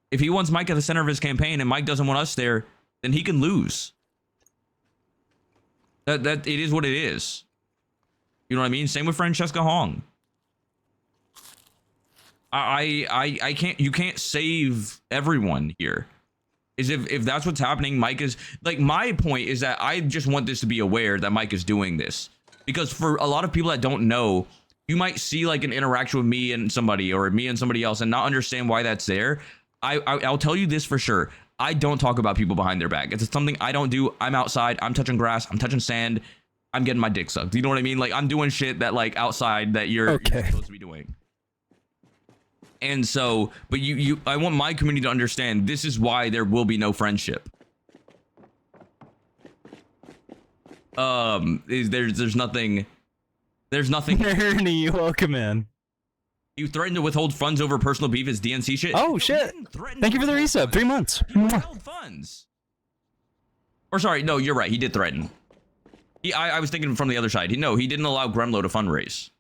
if he wants Mike at the center of his campaign and Mike doesn't want us there, then he can lose. That it is what it is. You know what I mean? Same with Francesca Hong. I can't, you can't save everyone here. Is if that's what's happening, Mike is like, my point is that I just want this to be aware that Mike is doing this, because for a lot of people that don't know, You might see like an interaction with me and somebody or me and somebody else and not understand why that's there. I'll tell you this for sure. I don't talk about people behind their back. It's something I don't do. I'm outside. I'm touching grass. I'm touching sand. I'm getting my dick sucked. You know what I mean? Like I'm doing shit that like outside that you're supposed to be doing. And so, but I want my community to understand this is why there will be no friendship. There's nothing. Ernie, welcome in. You threatened to withhold funds over personal beef as DNC shit. Oh shit! Thank you for the resub. 3 months. He withheld funds. Or sorry, no, you're right. He did threaten. I was thinking from the other side. He didn't allow Gremlo to fundraise.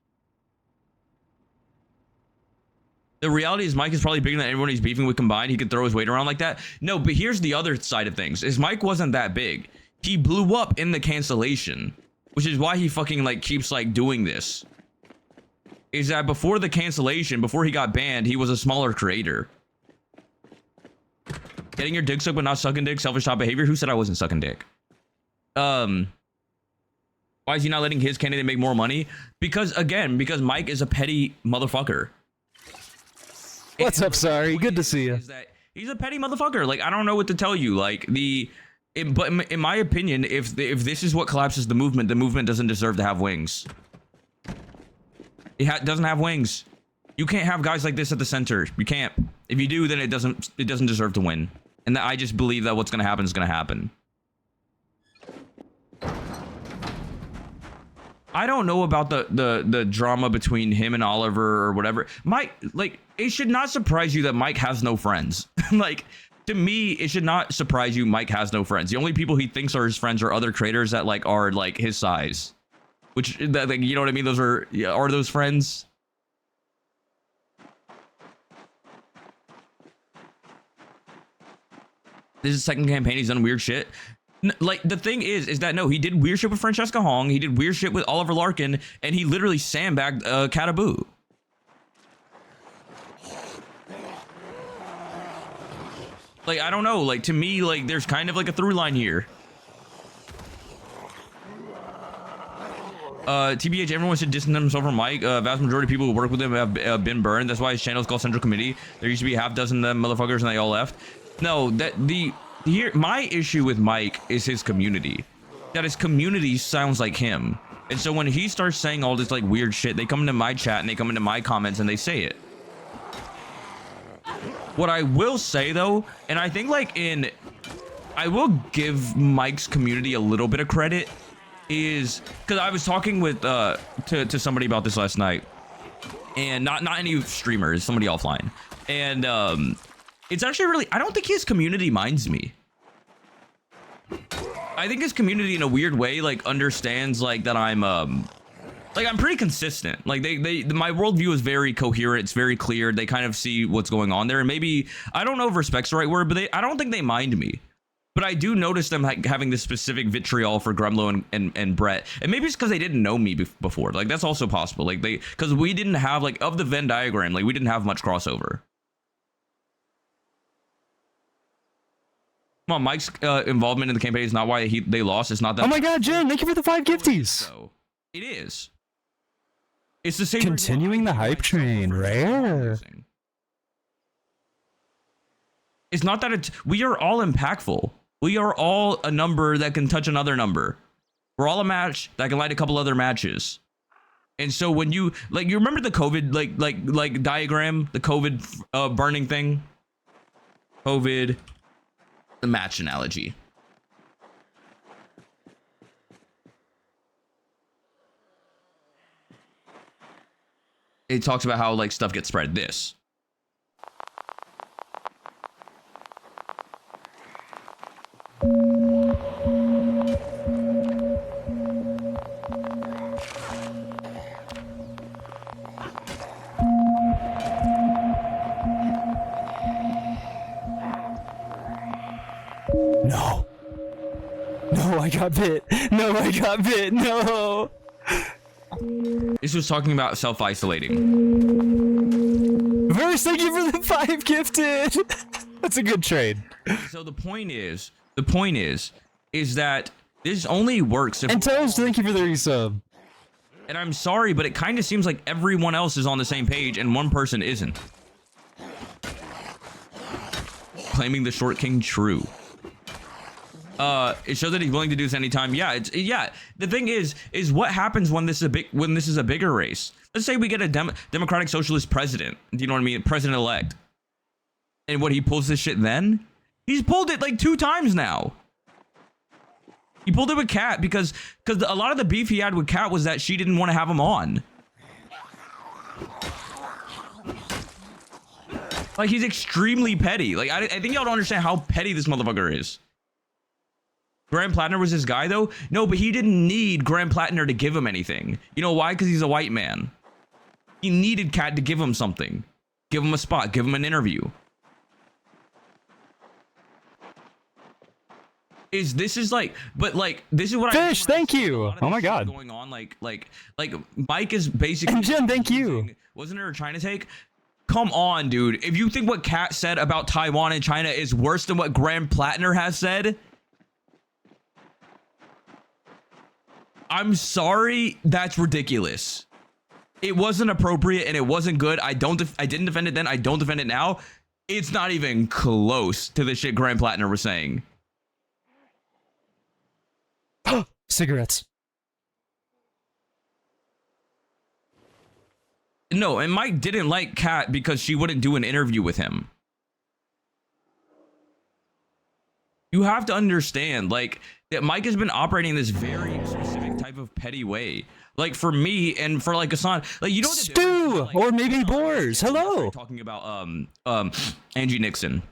The reality is Mike is probably bigger than everyone he's beefing with combined. He could throw his weight around like that. No, but here's the other side of things. Is Mike wasn't that big. He blew up in the cancellation, which is why he fucking like keeps like doing this. Is that before the cancellation, before he got banned, he was a smaller creator. Getting your dick sucked but not sucking dick, selfish top behavior. Who said I wasn't sucking dick? Why is he not letting his candidate make more money? Because Mike is a petty motherfucker. What's up, sorry? Good to see you. He's a petty motherfucker. Like I don't know what to tell you. Like but in my opinion, if this is what collapses the movement doesn't deserve to have wings. It doesn't have wings. You can't have guys like this at the center. You can't. If you do, then it doesn't deserve to win. And I just believe that what's gonna happen is gonna happen. I don't know about the drama between him and Oliver or whatever. Mike, like, it should not surprise you that Mike has no friends. Like, to me, it should not surprise you Mike has no friends. The only people he thinks are his friends are other creators that like are like his size. Which, like, you know what I mean? Those are those friends? This is his second campaign. He's done weird shit. Like, the thing is that no, he did weird shit with Francesca Hong. He did weird shit with Oliver Larkin, and he literally sandbagged Cataboo. Like, I don't know. Like, to me, like, there's kind of like a through line here. TBH, everyone should distance themselves from Mike. Vast majority of people who work with him have been burned. That's why his channel is called Central Committee. There used to be a half dozen of them motherfuckers, and they all left. No, my issue with Mike is his community. That his community sounds like him. And so when he starts saying all this like weird shit, they come into my chat and they come into my comments and they say it. What I will say though, and I think like I will give Mike's community a little bit of credit, is because I was talking with to somebody about this last night, and not any streamers, somebody offline, and it's actually really, I don't think his community minds me. I think his community in a weird way like understands like that I'm pretty consistent. Like my worldview is very coherent. It's very clear. They kind of see what's going on there, and maybe I don't know if respect's the right word, but I don't think they mind me. But I do notice them having this specific vitriol for Gremlo and Brett. And maybe it's because they didn't know me before. Like, that's also possible. Like, because we didn't have, like, of the Venn diagram, like, we didn't have much crossover. Come on, Mike's involvement in the campaign is not why they lost. It's not that. Oh my god, Jen, thank you for the 5 gifties. So, it is. It's the same. Continuing the hype train, rare. It's not that we are all impactful. We are all a number that can touch another number. We're all a match that can light a couple other matches. And so when you remember the COVID like diagram, the COVID burning thing, COVID, the match analogy. It talks about how like stuff gets spread. This. No. No, I got bit. No, I got bit. No. This was talking about self-isolating. Verse, thank you for the 5 gifted. That's a good trade. So the point is that this only works if— And Toast, thank you for the resub. And I'm sorry, but it kind of seems like everyone else is on the same page and one person isn't. Claiming the short king true. It shows that he's willing to do this anytime. Yeah, the thing is what happens when this is a bigger race. Let's say we get a democratic socialist president. Do you know what I mean? President elect. And what, he pulls this shit then? He's pulled it like 2 times now. He pulled it with Kat because a lot of the beef he had with Kat was that she didn't want to have him on. Like, he's extremely petty. Like, I think y'all don't understand how petty this motherfucker is. Graham Plattner was his guy, though? No, but he didn't need Graham Plattner to give him anything. You know why? Because he's a white man. He needed Kat to give him something. Give him a spot. Give him an interview. This is what Fish, thank you. Oh my god. Going on, like Mike is basically. Jen, thank you. Wasn't there a China take? Come on, dude. If you think what Kat said about Taiwan and China is worse than what Graham Plattner has said, I'm sorry, that's ridiculous. It wasn't appropriate and it wasn't good. I didn't defend it then. I don't defend it now. It's not even close to the shit Graham Plattner was saying. Cigarettes. No, and Mike didn't like Kat because she wouldn't do an interview with him. You have to understand, like, that Mike has been operating this very specific type of petty way. Like, for me and for like Hassan, like, you know what, Stu, like, or maybe Boars. Hello. Talking about Angie Nixon.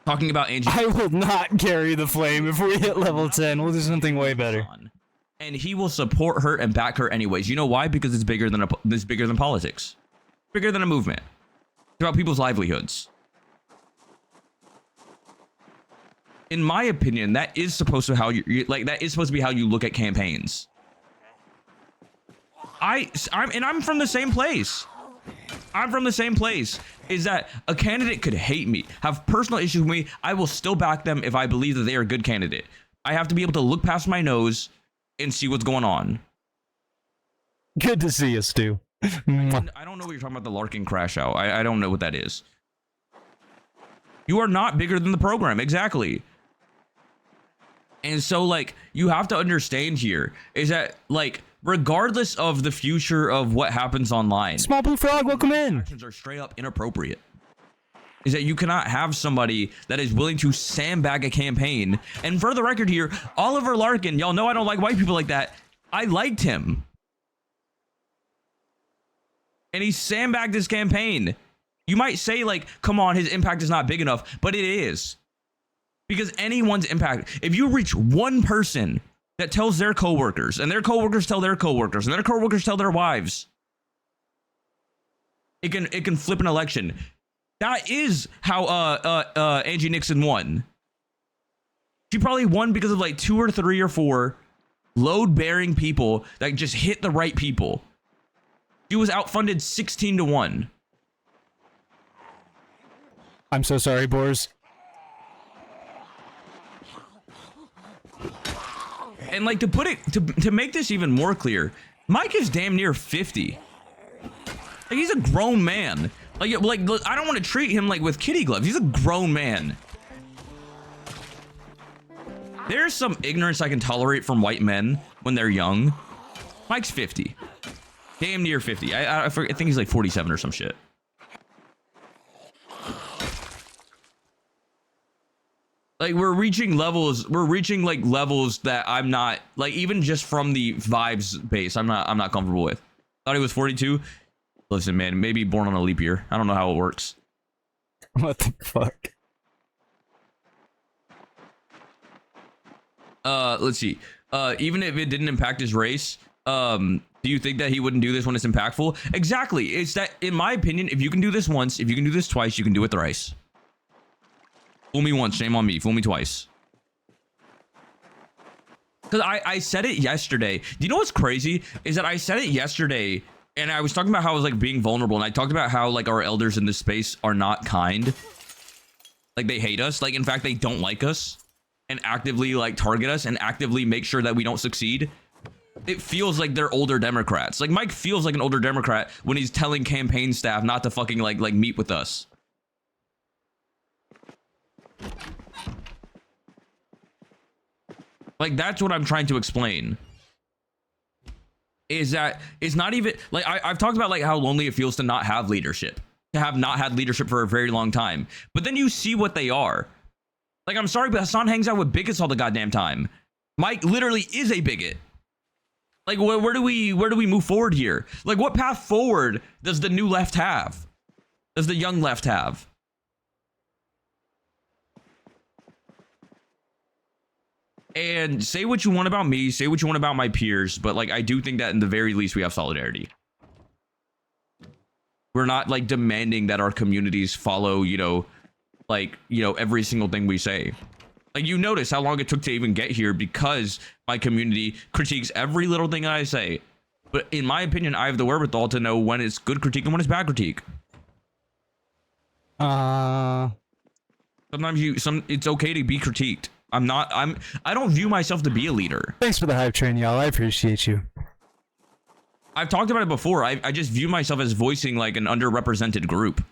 Talking about Angie. I will not carry the flame if we hit level 10. We'll do something way better. And he will support her and back her anyways. You know why? Because it's bigger than politics. Bigger than a movement. It's about people's livelihoods. In my opinion, that is supposed to be how you look at campaigns. I'm from the same place. I'm from the same place. Is that a candidate could hate me, have personal issues with me, I will still back them if I believe that they are a good candidate. I have to be able to look past my nose and see what's going on. Good to see you, Stu. I don't know what you're talking about, the Larkin crash out. I don't know what that is. You are not bigger than the program, exactly. And so, like, you have to understand here is that, like, regardless of the future of what happens online, Small Blue Frog, welcome in. Actions are straight up inappropriate. Is that you cannot have somebody that is willing to sandbag a campaign. And for the record here, Oliver Larkin, y'all know I don't like white people like that. I liked him. And he sandbagged his campaign. You might say, like, come on, his impact is not big enough, but it is. Because anyone's impact, if you reach one person that tells their coworkers, and their coworkers tell their coworkers, and their coworkers tell their wives, it can flip an election. That is how Angie Nixon won. She probably won because of like 2 or 3 or 4 load-bearing people that just hit the right people. She was outfunded 16-1. I'm so sorry, Boars. And like, to put it to make this even more clear, Mike is damn near 50. Like, he's a grown man. Like I don't want to treat him like with kitty gloves. He's a grown man. There's some ignorance I can tolerate from white men when they're young. Mike's 50. Damn near 50. I think he's like 47 or some shit. Like, we're reaching levels that I'm not, like, even just from the vibes base, I'm not comfortable with. Thought he was 42. Listen, man, maybe born on a leap year. I don't know how it works. What the fuck? Let's see. Even if it didn't impact his race, do you think that he wouldn't do this when it's impactful? Exactly. It's that, in my opinion, if you can do this once, if you can do this twice, you can do it thrice. Fool me once, shame on me. Fool me twice. Because I said it yesterday. Do you know what's crazy? Is that I said it yesterday, and I was talking about how I was, like, being vulnerable, and I talked about how, like, our elders in this space are not kind. Like, they hate us. Like, in fact, they don't like us. And actively, like, target us and actively make sure that we don't succeed. it feels like they're older Democrats. Like Mike feels like an older Democrat when he's telling campaign staff not to fucking like meet with us. Like that's what I'm trying to explain. Is that it's not even like I've talked about like how lonely it feels to not have leadership, to have not had leadership for a very long time. But then you see what they are. Like, I'm sorry, but Hassan hangs out with bigots all the goddamn time. Mike literally is a bigot. Like, where do we move forward here? Like, what path forward does the new left have? Does the young left have? And say what you want about me, say what you want about my peers, but like I do think that in the very least we have solidarity. We're not like demanding that our communities follow, you know, like, you know, every single thing we say. Like you notice how long it took to even get here because my community critiques every little thing that I say. But in my opinion, I have the wherewithal to know when it's good critique and when it's bad critique. Sometimes it's okay to be critiqued. I don't view myself to be a leader. Thanks for the hype train, y'all. I appreciate you. I've talked about it before. I just view myself as voicing like an underrepresented group.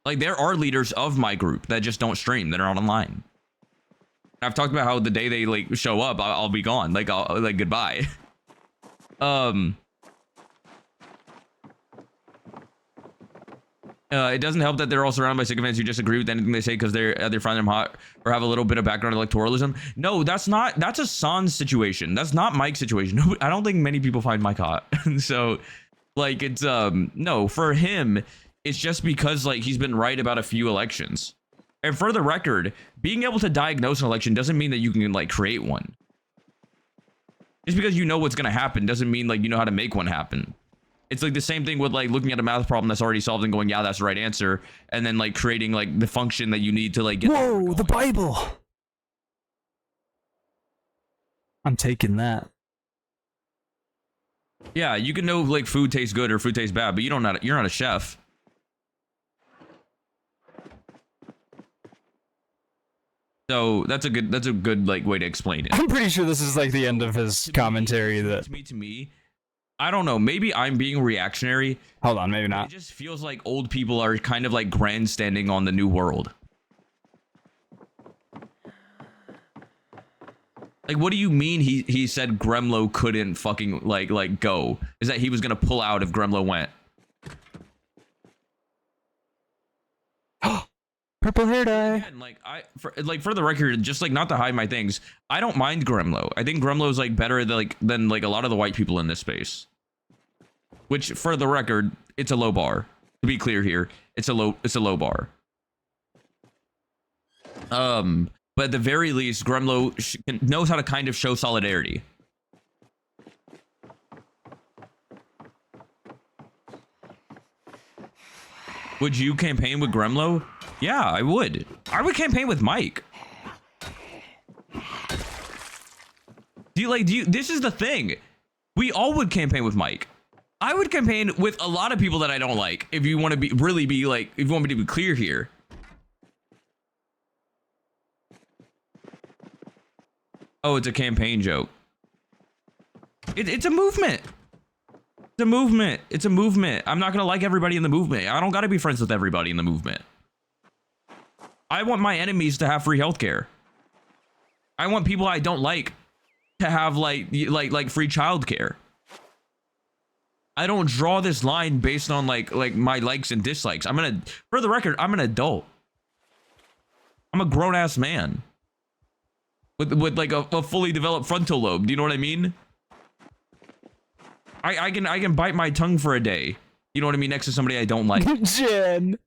Like there are leaders of my group that just don't stream, that are online. I've talked about how the day they like show up, I'll be gone. Like I'll like goodbye. It doesn't help that they're all surrounded by sycophants who just agree with anything they say because they find them hot or have a little bit of background electoralism. No, that's a Sans situation. That's not Mike's situation. No, I don't think many people find Mike hot. So like it's no, for him, it's just because like he's been right about a few elections. And for the record, being able to diagnose an election doesn't mean that you can like create one. Just because you know what's gonna happen doesn't mean like you know how to make one happen. It's like the same thing with like looking at a math problem that's already solved and going, yeah, that's the right answer. And then like creating like the function that you need to like get. Whoa, the Bible. I'm taking that. Yeah, you can know like food tastes good or food tastes bad, but you're not a chef. So that's a good like way to explain it. I'm pretty sure this is like the end of his commentary. To me, I don't know. Maybe I'm being reactionary. Hold on, maybe not. It just feels like old people are kind of like grandstanding on the new world. Like, what do you mean he said Gremlo couldn't fucking like go? Is that he was gonna pull out if Gremlo went? Purple hair dye. Again, for the record, just like not to hide my things, I don't mind Gremlo. I think Gremlo's like better than like a lot of the white people in this space. Which, for the record, it's a low bar. To be clear here, it's a low bar. But at the very least, Gremlo knows how to kind of show solidarity. Would you campaign with Gremlo? Yeah, I would. I would campaign with Mike. This is the thing. We all would campaign with Mike. I would campaign with a lot of people that I don't like. If you want to if you want me to be clear here. Oh, it's a campaign joke. It's a movement. It's a movement. It's a movement. I'm not gonna like everybody in the movement. I don't gotta be friends with everybody in the movement. I want my enemies to have free healthcare. I want people I don't like to have like free childcare. I don't draw this line based on like my likes and dislikes. For the record, I'm an adult. I'm a grown ass man with like a fully developed frontal lobe. Do you know what I mean? I can bite my tongue for a day. You know what I mean? Next to somebody I don't like. Jen.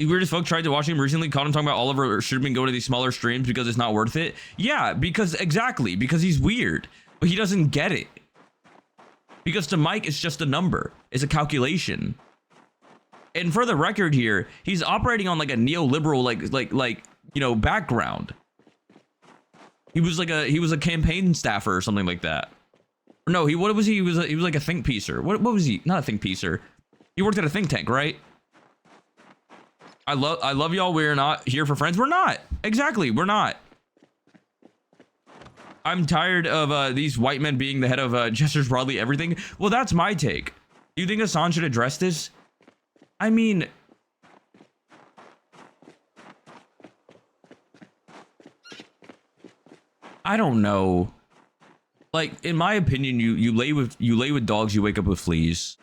Weird as fuck tried to watch him recently, caught him talking about Oliver should have been going to these smaller streams because it's not worth it. Yeah, because he's weird, but he doesn't get it. Because to Mike, it's just a number. It's a calculation. And for the record here, he's operating on like a neoliberal background. He was a campaign staffer or something like that. Or no, he was like a think piecer. What was he? Not a think piecer. He worked at a think tank, right? I love y'all. We're not here for friends. We're not. Exactly. We're not. I'm tired of these white men being the head of gestures broadly everything. Well, that's my take. Do you think Assange should address this? I mean, I don't know. Like, in my opinion, you lay with dogs, you wake up with fleas.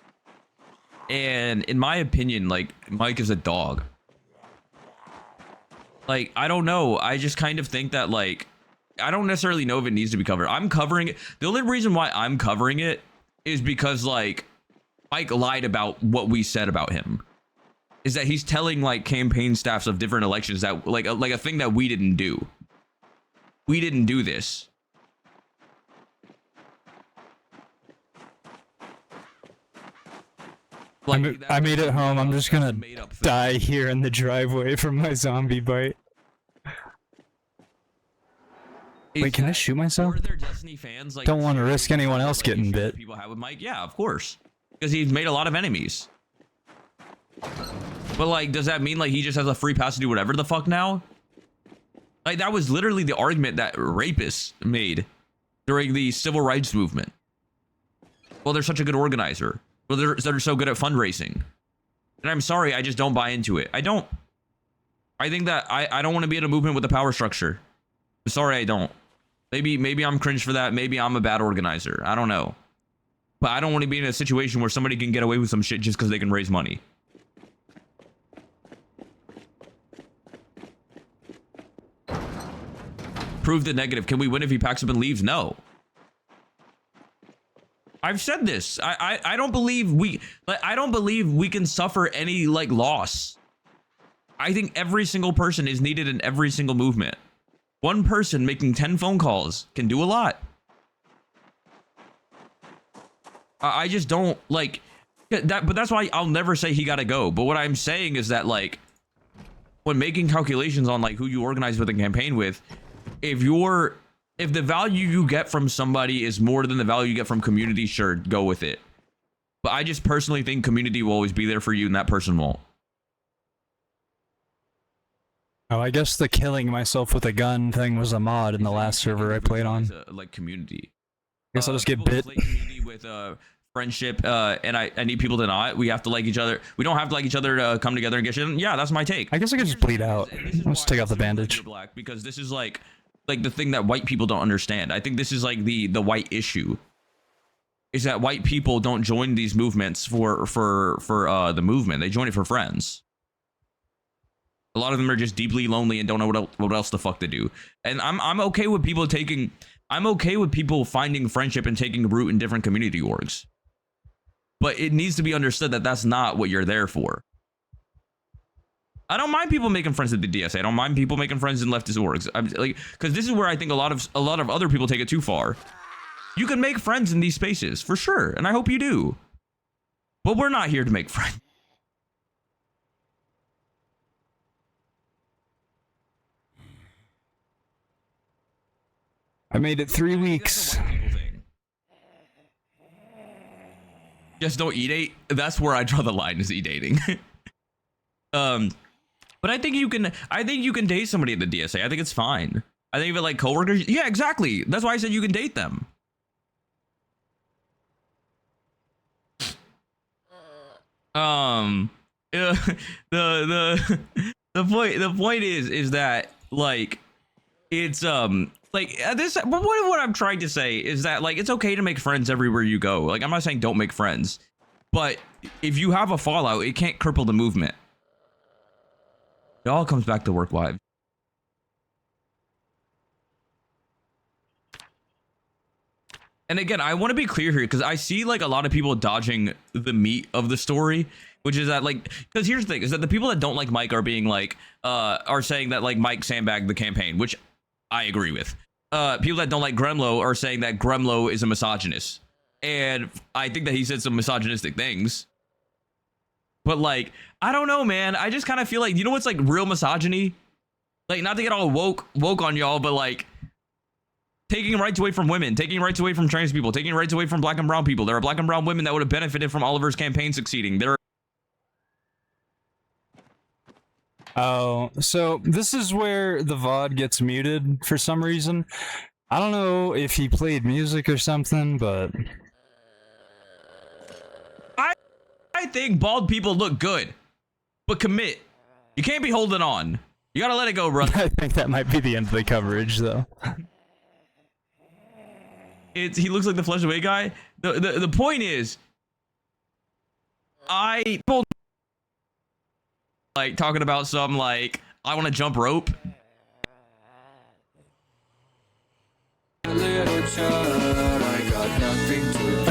And in my opinion, like, Mike is a dog. Like, I don't know. I just kind of think that, like, I don't necessarily know if it needs to be covered. I'm covering it. The only reason why I'm covering it is because, like, Mike lied about what we said about him. Is that he's telling, like, campaign staffs of different elections that, like a thing that we didn't do. We didn't do this. Like, I made it home. I'm just gonna die here in the driveway from my zombie bite. Wait, can I shoot myself? Fans, like, don't want to risk anyone else getting bit. People have with Mike, yeah, of course, because he's made a lot of enemies. But, like, does that mean, like, he just has a free pass to do whatever the fuck now? Like, that was literally the argument that rapists made during the civil rights movement. Well, they're such a good organizer. Well, they're so good at fundraising. And I'm sorry, I just don't buy into it. I don't. I think that I don't want to be in a movement with a power structure. I'm sorry, I don't. Maybe I'm cringe for that. Maybe I'm a bad organizer. I don't know. But I don't want to be in a situation where somebody can get away with some shit just because they can raise money. Prove the negative. Can we win if he packs up and leaves? No. I've said this. I don't believe we can suffer any, like, loss. I think every single person is needed in every single movement. One person making 10 phone calls can do a lot. I just don't like that, but that's why I'll never say he gotta go. But what I'm saying is that, like, when making calculations on, like, who you organize with and campaign with, if the value you get from somebody is more than the value you get from community, sure, go with it. But I just personally think community will always be there for you and that person won't. Oh, I guess the killing myself with a gun thing was a mod in the last server I played on. Like, community. I guess I'll just get bit. Community with friendship, and I need people to not. We have to like each other. We don't have to like each other to come together and get shit. Yeah, that's my take. I guess I could just bleed out. Let's take off the bandage. Black, because this is like the thing that white people don't understand. I think this is like the white issue. Is that white people don't join these movements for the movement. They join it for friends. A lot of them are just deeply lonely and don't know what else the fuck to do. And I'm okay with people finding friendship and taking root in different community orgs. But it needs to be understood that that's not what you're there for. I don't mind people making friends at the DSA. I don't mind people making friends in leftist orgs. I'm like, because this is where I think a lot of other people take it too far. You can make friends in these spaces for sure, and I hope you do. But we're not here to make friends. I made it 3 weeks. Just don't e-date. That's where I draw the line, is e-dating. But I think you can date somebody at the DSA. I think it's fine. I think if it, like, coworkers, yeah, exactly. That's why I said you can date them. The point is that, like, it's like this, but what I'm trying to say is that, like, it's okay to make friends everywhere you go. Like, I'm not saying don't make friends, but if you have a fallout, it can't cripple the movement. It all comes back to work lives. And again, I want to be clear here because I see, like, a lot of people dodging the meat of the story, which is that, like, because here's the thing, is that the people that don't like Mike are being like, are saying that, like, Mike sandbagged the campaign, which I agree with. People that don't like Gremlo are saying that Gremlo is a misogynist. And I think that he said some misogynistic things. But, like, I don't know, man. I just kind of feel like, you know what's, like, real misogyny? Like, not to get all woke on y'all, but, like, taking rights away from women, taking rights away from trans people, taking rights away from black and brown people. There are black and brown women that would have benefited from Oliver's campaign succeeding. Oh, so this is where the VOD gets muted for some reason. I don't know if he played music or something, but I think bald people look good, but commit. You can't be holding on. You gotta let it go, brother. I think that might be the end of the coverage, though. He looks like the flesh away guy. The point is, like talking about some like I want to jump rope.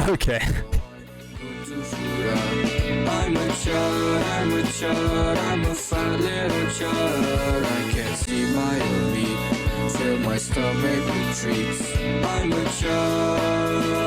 Okay. I'm a child, I'm a fat little child. I can't see my own meat, fill my stomach with treats. I'm a child.